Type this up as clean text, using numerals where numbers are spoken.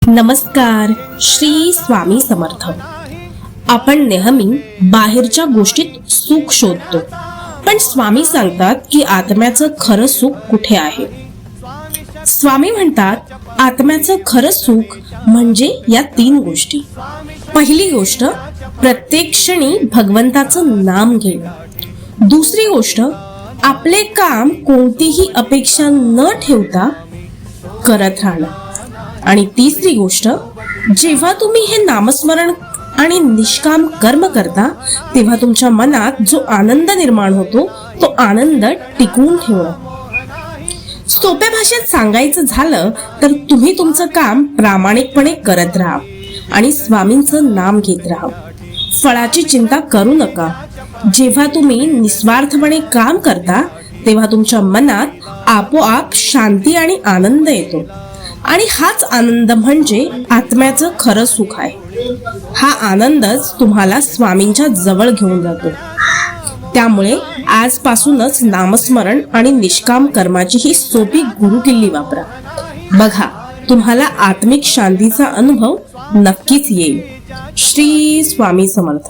नमस्कार. श्री स्वामी समर्थ. आपण नेहमी बाहेरच्या गोष्टीत सुख शोधतो, पण स्वामी सांगतात की आत्म्याचं खरं सुख कुठे आहे. स्वामी म्हणतात आत्म्याचं खरं सुख म्हणजे या 3 गोष्टी. पहिली गोष्ट, प्रत्येक क्षणी भगवंताचं नाम घेणं. दुसरी गोष्ट, आपले काम कोणतीही अपेक्षा न ठेवता करत राहणं. आणि तिसरी गोष्ट, जेव्हा तुम्ही हे नामस्मरण आणि निष्काम कर्म करता तेव्हा तुमच्या मनात जो आनंद निर्माण होतो तो आनंद टिकवून ठेवणं. सोप्या भाषेत सांगायचं झालं तर तुम्ही तुमचं काम प्रामाणिकपणे करत राहा आणि स्वामींचं नाम घेत राहा. फळाची चिंता करू नका. जेव्हा तुम्ही निस्वार्थपणे काम करता तेव्हा तुमच्या मनात आपोआप शांती आणि आनंद येतो, आणि हाच आनंद म्हणजे आत्म्याचं खरं सुख आहे. हा आनंदच तुम्हाला स्वामींच्या जवळ घेऊन जातो. त्यामुळे आजपासूनच नामस्मरण आणि निष्काम कर्माची ही सोपी गुरुकिल्ली वापरा. बघा, तुम्हाला आत्मिक शांतीचा अनुभव नक्कीच येईल. श्री स्वामी समर्थ.